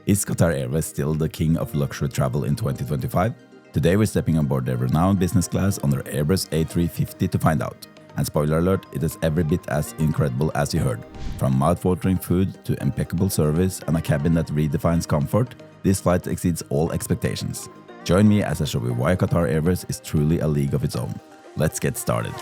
Is Qatar Airways still the king of luxury travel in 2025? Today we're stepping on board their renowned business class on their Airbus A350 to find out. And spoiler alert, it is every bit as incredible as you heard. From mouth-watering food to impeccable service and a cabin that redefines comfort, this flight exceeds all expectations. Join me as I show you why Qatar Airways is truly a league of its own. Let's get started.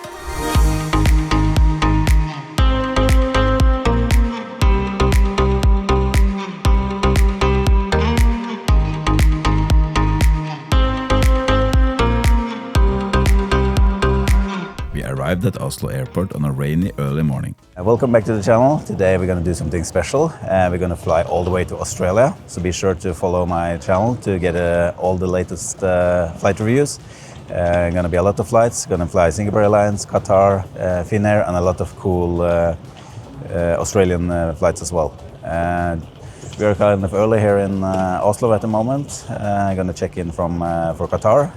Arrived at Oslo airport on a rainy early morning. Welcome back to the channel. Today we're going to do something special. We're going to fly all the way to Australia. So be sure to follow my channel to get all the latest flight reviews. Going to be a lot of flights. Going to fly Singapore Airlines, Qatar, Finnair, and a lot of cool Australian flights as well. We are kind of early here in Oslo at the moment. I'm going to check in for Qatar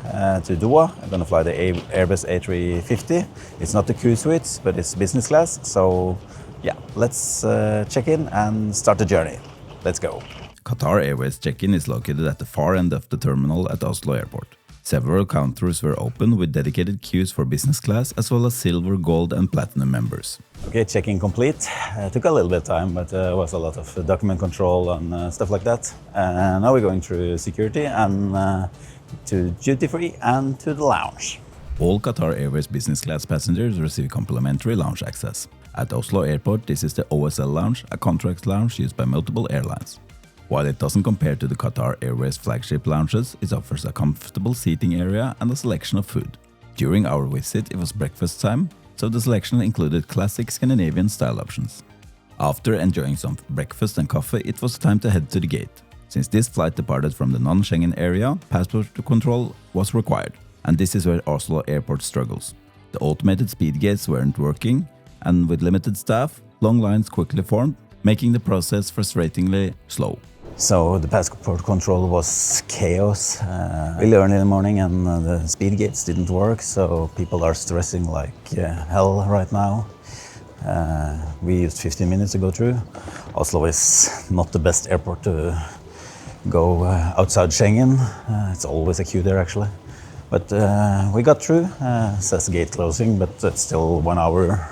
to Doha. I'm going to fly the Airbus A350. It's not the crew suites, but it's business class. So yeah, let's check in and start the journey. Let's go. Qatar Airways check-in is located at the far end of the terminal at Oslo airport. Several counters were open with dedicated queues for business class as well as silver, gold and platinum members. Okay, check-in complete. Took a little bit of time, but it was a lot of document control and stuff like that. Now we're going through security and to duty-free and to the lounge. All Qatar Airways business class passengers receive complimentary lounge access. At Oslo airport, this is the OSL lounge, a contract lounge used by multiple airlines. While it doesn't compare to the Qatar Airways flagship lounges, it offers a comfortable seating area and a selection of food. During our visit, it was breakfast time, so the selection included classic Scandinavian style options. After enjoying some breakfast and coffee, it was time to head to the gate. Since this flight departed from the non-Schengen area, passport control was required, and this is where Oslo airport struggles. The automated speed gates weren't working, and with limited staff, long lines quickly formed, making the process frustratingly slow. So the passport control was chaos. Really early in the morning and the speed gates didn't work, so people are stressing like hell right now. We used 15 minutes to go through. Oslo is not the best airport to go outside Schengen. It's always a queue there actually. But we got through. Says gate closing, but it's still 1 hour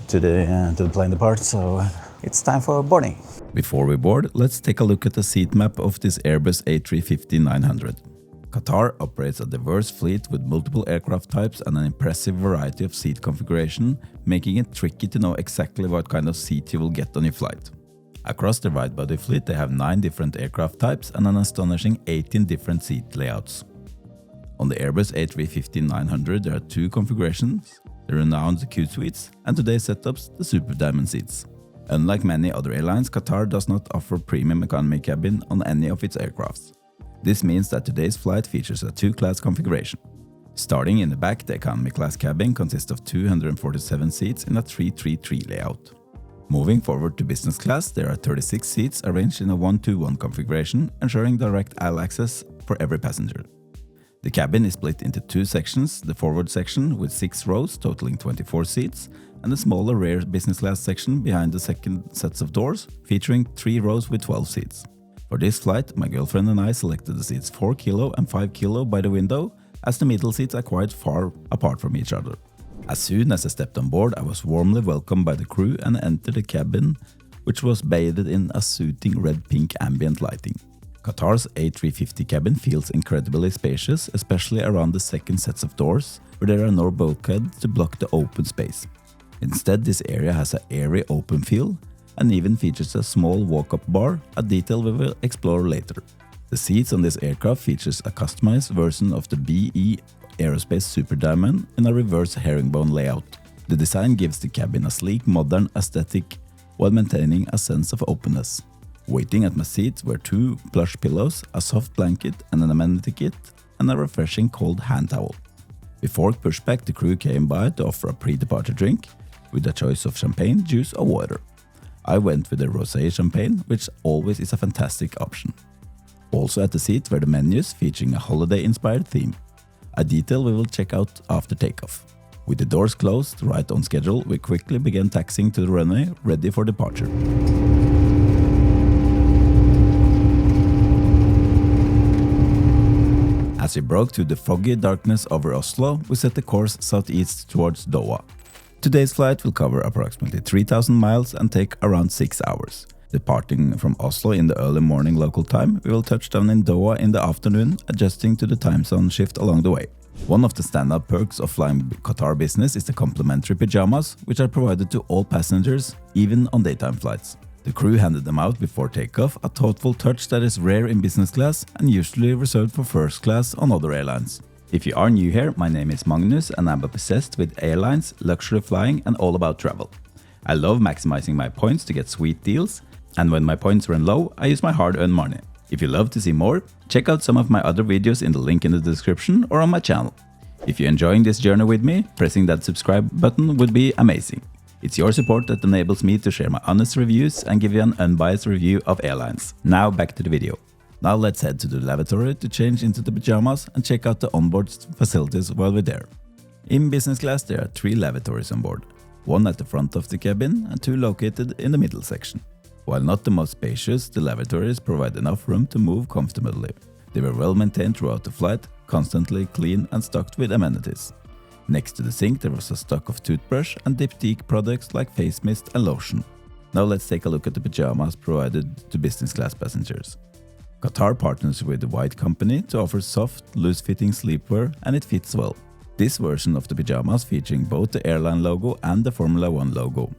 to the plane depart, so it's time for boarding. Before we board, let's take a look at the seat map of this Airbus A350-900. Qatar operates a diverse fleet with multiple aircraft types and an impressive variety of seat configuration, making it tricky to know exactly what kind of seat you will get on your flight. Across the wide-body fleet, they have 9 different aircraft types and an astonishing 18 different seat layouts. On the Airbus A350-900, there are 2 configurations, the renowned Q suites, and today's setups, the Super Diamond seats. Unlike many other airlines, Qatar does not offer premium economy cabin on any of its aircrafts. This means that today's flight features a 2-class configuration. Starting in the back, the economy class cabin consists of 247 seats in a 333 layout. Moving forward to business class, there are 36 seats arranged in a 1-2-1 configuration, ensuring direct aisle access for every passenger. The cabin is split into 2 sections, the forward section with 6 rows totaling 24 seats, and the smaller rear business class section behind the second sets of doors, featuring 3 rows with 12 seats. For this flight, my girlfriend and I selected the seats 4 kilo and 5 kilo by the window, as the middle seats are quite far apart from each other. As soon as I stepped on board, I was warmly welcomed by the crew and entered the cabin, which was bathed in a soothing red-pink ambient lighting. Qatar's A350 cabin feels incredibly spacious, especially around the second sets of doors, where there are no bulkheads to block the open space. Instead, this area has an airy open feel and even features a small walk-up bar, a detail we will explore later. The seats on this aircraft features a customized version of the BE Aerospace Super Diamond in a reverse herringbone layout. The design gives the cabin a sleek, modern aesthetic while maintaining a sense of openness. Waiting at my seat were 2 plush pillows, a soft blanket and an amenity kit, and a refreshing cold hand towel. Before pushback, the crew came by to offer a pre-departure drink, with a choice of champagne, juice or water. I went with the rosé champagne, which always is a fantastic option. Also at the seat were the menus featuring a holiday-inspired theme, a detail we will check out after takeoff. With the doors closed, right on schedule, we quickly began taxiing to the runway, ready for departure. As we broke through the foggy darkness over Oslo, we set the course southeast towards Doha. Today's flight will cover approximately 3,000 miles and take around 6 hours. Departing from Oslo in the early morning local time, we will touch down in Doha in the afternoon, adjusting to the time zone shift along the way. One of the standout perks of flying Qatar business is the complimentary pajamas, which are provided to all passengers, even on daytime flights. The crew handed them out before takeoff, a thoughtful touch that is rare in business class and usually reserved for first class on other airlines. If you are new here, my name is Magnus and I'm obsessed with airlines, luxury flying and all about travel. I love maximizing my points to get sweet deals, and when my points run low, I use my hard-earned money. If you love to see more, check out some of my other videos in the link in the description or on my channel. If you're enjoying this journey with me, pressing that subscribe button would be amazing. It's your support that enables me to share my honest reviews and give you an unbiased review of airlines. Now back to the video. Now let's head to the lavatory to change into the pajamas and check out the onboard facilities while we're there. In business class there are 3 lavatories on board, one at the front of the cabin and 2 located in the middle section. While not the most spacious, the lavatories provide enough room to move comfortably. They were well maintained throughout the flight, constantly clean and stocked with amenities. Next to the sink there was a stock of toothbrush and diptyque products like face mist and lotion. Now let's take a look at the pajamas provided to business class passengers. Qatar partners with the White Company to offer soft, loose-fitting sleepwear, and it fits well. This version of the pajamas featuring both the airline logo and the Formula 1 logo,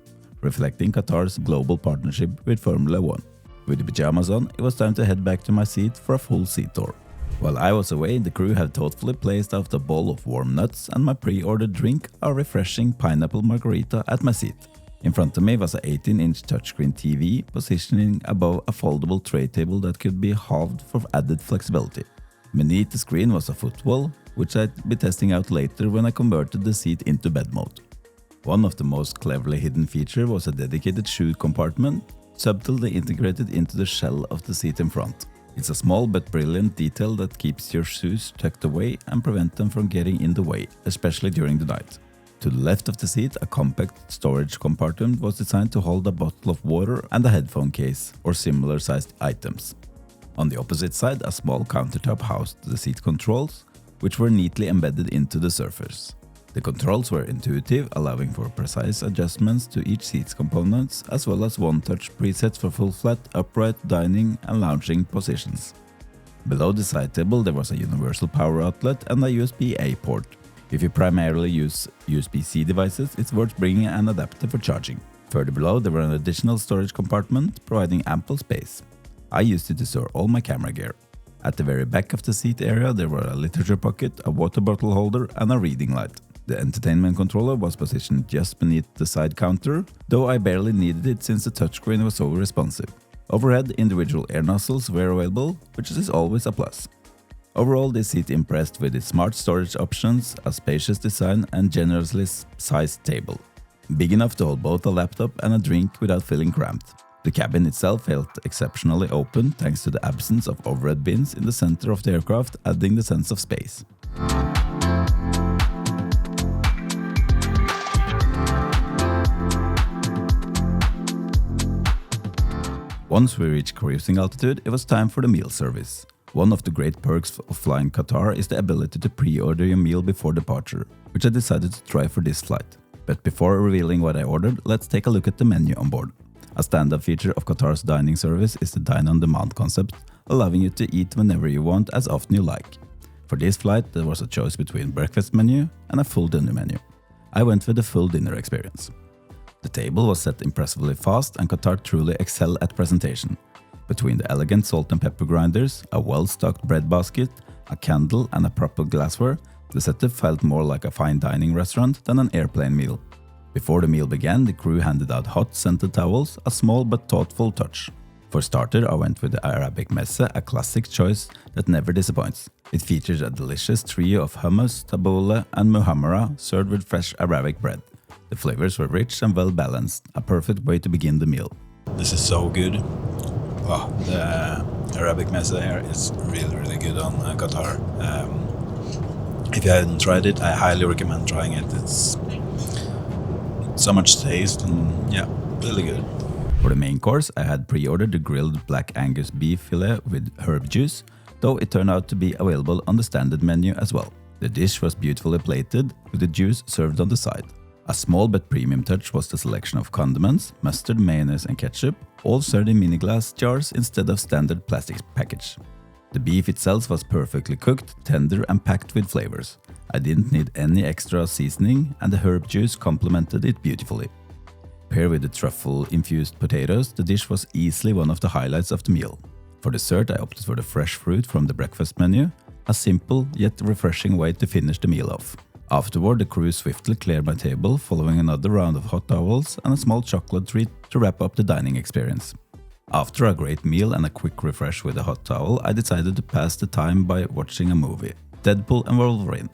reflecting Qatar's global partnership with Formula 1. With the pajamas on, it was time to head back to my seat for a full seat tour. While I was away, the crew had thoughtfully placed out a bowl of warm nuts and my pre-ordered drink, a refreshing pineapple margarita, at my seat. In front of me was an 18-inch touchscreen TV positioning above a foldable tray table that could be halved for added flexibility. Beneath the screen was a footwell, which I'd be testing out later when I converted the seat into bed mode. One of the most cleverly hidden features was a dedicated shoe compartment, subtly integrated into the shell of the seat in front. It's a small but brilliant detail that keeps your shoes tucked away and prevent them from getting in the way, especially during the night. To the left of the seat, a compact storage compartment was designed to hold a bottle of water and a headphone case or similar sized items. On the opposite side, a small countertop housed the seat controls, which were neatly embedded into the surface. The controls were intuitive, allowing for precise adjustments to each seat's components, as well as one-touch presets for full flat, upright, dining and lounging positions. Below the side table there was a universal power outlet and a USB-A port. If you primarily use USB-C devices, it's worth bringing an adapter for charging. Further below there were an additional storage compartment, providing ample space. I used it to store all my camera gear. At the very back of the seat area there were a literature pocket, a water bottle holder and a reading light. The entertainment controller was positioned just beneath the side counter, though I barely needed it since the touchscreen was so responsive. Overhead, individual air nozzles were available, which is always a plus. Overall, this seat impressed with its smart storage options, a spacious design and generously sized table. Big enough to hold both a laptop and a drink without feeling cramped. The cabin itself felt exceptionally open thanks to the absence of overhead bins in the center of the aircraft, adding the sense of space. Once we reached cruising altitude, it was time for the meal service. One of the great perks of flying Qatar is the ability to pre-order your meal before departure, which I decided to try for this flight. But before revealing what I ordered, let's take a look at the menu on board. A standout feature of Qatar's dining service is the dine-on-demand concept, allowing you to eat whenever you want as often you like. For this flight, there was a choice between breakfast menu and a full dinner menu. I went with the full dinner experience. The table was set impressively fast and Qatar truly excel at presentation. Between the elegant salt and pepper grinders, a well-stocked bread basket, a candle and a proper glassware, the setup felt more like a fine dining restaurant than an airplane meal. Before the meal began, the crew handed out hot scented towels, a small but thoughtful touch. For starter, I went with the Arabic messe, a classic choice that never disappoints. It features a delicious trio of hummus, tabbouleh and muhammara served with fresh Arabic bread. The flavors were rich and well balanced, a perfect way to begin the meal. This is so good. Oh, the Arabic messe here is really good on Qatar. If you haven't tried it, I highly recommend trying it. It's so much taste and yeah, really good. For the main course, I had pre-ordered the grilled black Angus beef fillet with herb juice, though it turned out to be available on the standard menu as well. The dish was beautifully plated, with the juice served on the side. A small but premium touch was the selection of condiments, mustard, mayonnaise and ketchup, all served in mini glass jars instead of standard plastic package. The beef itself was perfectly cooked, tender and packed with flavors. I didn't need any extra seasoning and the herb juice complemented it beautifully. Paired with the truffle-infused potatoes, the dish was easily one of the highlights of the meal. For dessert, I opted for the fresh fruit from the breakfast menu, a simple yet refreshing way to finish the meal off. Afterward, the crew swiftly cleared my table, following another round of hot towels and a small chocolate treat to wrap up the dining experience. After a great meal and a quick refresh with a hot towel, I decided to pass the time by watching a movie, Deadpool and Wolverine.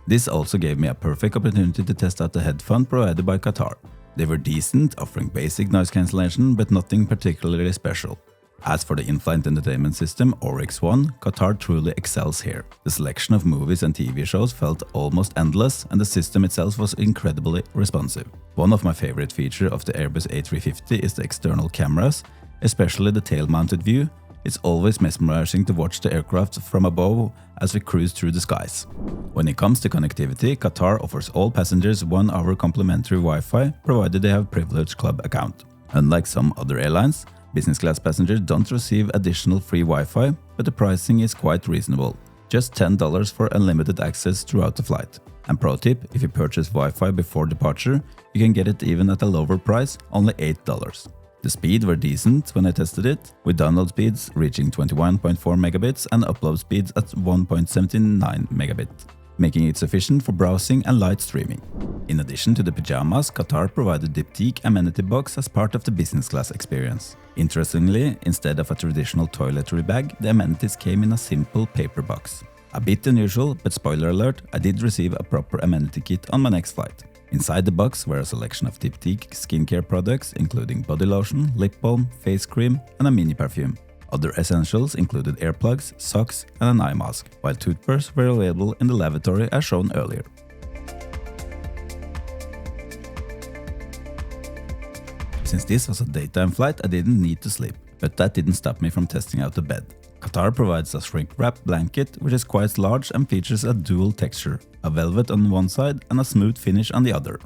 This also gave me a perfect opportunity to test out the headphones provided by Qatar. They were decent, offering basic noise cancellation, but nothing particularly special. As for the in-flight entertainment system, Oryx One, Qatar truly excels here. The selection of movies and TV shows felt almost endless, and the system itself was incredibly responsive. One of my favorite features of the Airbus A350 is the external cameras, especially the tail-mounted view. It's always mesmerizing to watch the aircraft from above as we cruise through the skies. When it comes to connectivity, Qatar offers all passengers 1 hour complimentary Wi-Fi, provided they have a Privilege Club account. Unlike some other airlines, business class passengers don't receive additional free Wi-Fi, but the pricing is quite reasonable. Just $10 for unlimited access throughout the flight. And pro tip, if you purchase Wi-Fi before departure, you can get it even at a lower price, only $8. The speed were decent when I tested it, with download speeds reaching 21.4 megabits and upload speeds at 1.79 megabit, making it sufficient for browsing and light streaming. In addition to the Pajamas, Qatar provided Diptyque amenity box as part of the business class experience. Interestingly, instead of a traditional toiletry bag, the amenities came in a simple paper box. A bit unusual, but spoiler alert, I did receive a proper amenity kit on my next flight. Inside the box were a selection of Diptyque skincare products, including body lotion, lip balm, face cream, and a mini perfume. Other essentials included earplugs, socks, and an eye mask, while toothbrushes were available in the lavatory as shown earlier. Since this was a daytime flight, I didn't need to sleep, but that didn't stop me from testing out the bed. Qatar provides a shrink-wrap blanket, which is quite large and features a dual texture, a velvet on one side and a smooth finish on the other.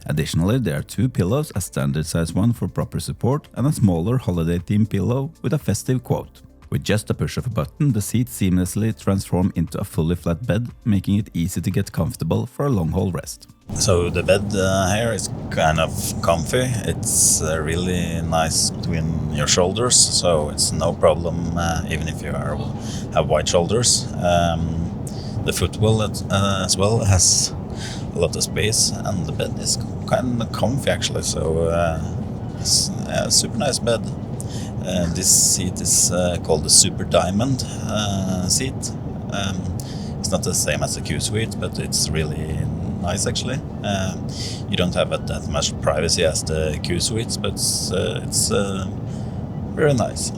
Additionally, there are 2 pillows, a standard size one for proper support and a smaller holiday-themed pillow with a festive quote. With just a push of a button, the seats seamlessly transform into a fully flat bed, making it easy to get comfortable for a long-haul rest. So the bed here is kind of comfy. It's really nice between your shoulders, so it's no problem even if you have wide shoulders. The footwell as well has a lot of space, and the bed is kind of comfy actually, so it's a super nice bed. This seat is called the Super Diamond seat. It's not the same as the Q Suite, but it's really nice actually. You don't have that much privacy as the Q Suites, but it's very nice.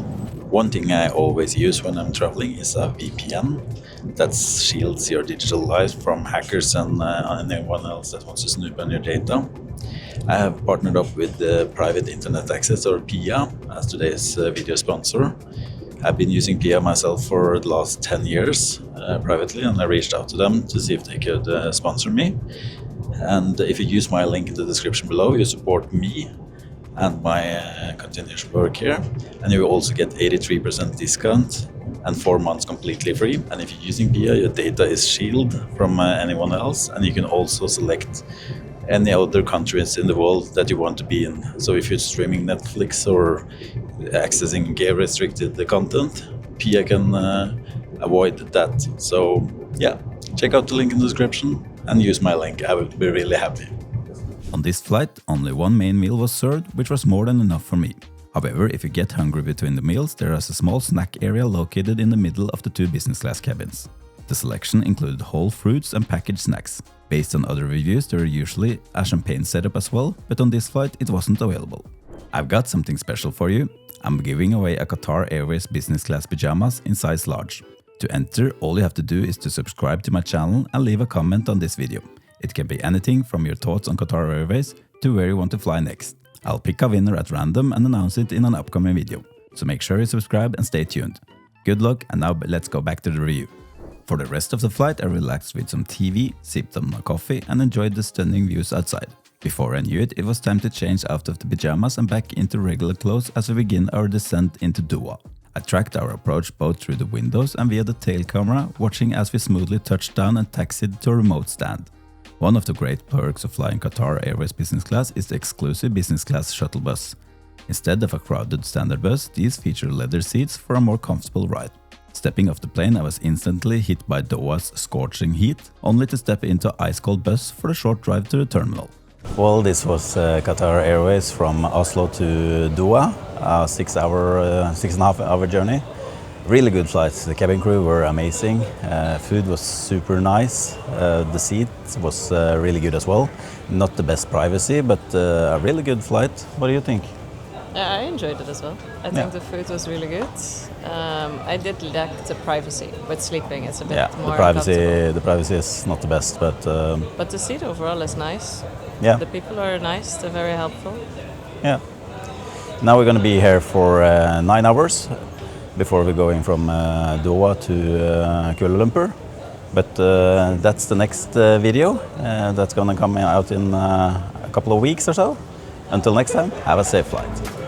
One thing I always use when I'm traveling is a VPN that shields your digital life from hackers and anyone else that wants to snoop on your data. I have partnered up with Private Internet Access, or PIA, as today's video sponsor. I've been using PIA myself for the last 10 years privately, and I reached out to them to see if they could sponsor me. And if you use my link in the description below, you support me and my continuous work here, and you will also get 83% discount and 4 months completely free. And if you're using PIA, your data is shielded from anyone else, and you can also select any other countries in the world that you want to be in. So if you're streaming Netflix or accessing gay-restricted content, PIA can avoid that. So yeah, check out the link in the description and use my link. I will be really happy. On this flight, only one main meal was served, which was more than enough for me. However, if you get hungry between the meals, there is a small snack area located in the middle of the 2 business class cabins. The selection included whole fruits and packaged snacks. Based on other reviews, there are usually a champagne setup as well, but on this flight it wasn't available. I've got something special for you. I'm giving away a Qatar Airways Business Class Pajamas in size large. To enter, all you have to do is to subscribe to my channel and leave a comment on this video. It can be anything from your thoughts on Qatar Airways to where you want to fly next. I'll pick a winner at random and announce it in an upcoming video, so make sure you subscribe and stay tuned. Good luck, and now let's go back to the review. For the rest of the flight, I relaxed with some TV, sipped on my coffee, and enjoyed the stunning views outside. Before I knew it, it was time to change out of the pajamas and back into regular clothes as we begin our descent into Doha. I tracked our approach both through the windows and via the tail camera, watching as we smoothly touched down and taxied to a remote stand. One of the great perks of flying Qatar Airways Business Class is the exclusive business class shuttle bus. Instead of a crowded standard bus, these feature leather seats for a more comfortable ride. Stepping off the plane, I was instantly hit by Doha's scorching heat, only to step into an ice-cold bus for a short drive to the terminal. Well, this was Qatar Airways from Oslo to Doha, a 6.5 hour journey. Really good flights. The cabin crew were amazing. Food was super nice. The seat was really good as well. Not the best privacy, but a really good flight. What do you think? Yeah, I enjoyed it as well. I think the food was really good. I did lack the privacy with sleeping. It's a bit more comfortable. The privacy is not the best, but the seat overall is nice. Yeah. The people are nice. They're very helpful. Yeah. Now we're going to be here for 9 hours before we're going from Doha to Kuala Lumpur. But that's the next video. That's going to come out in a couple of weeks or so. Until next time, have a safe flight.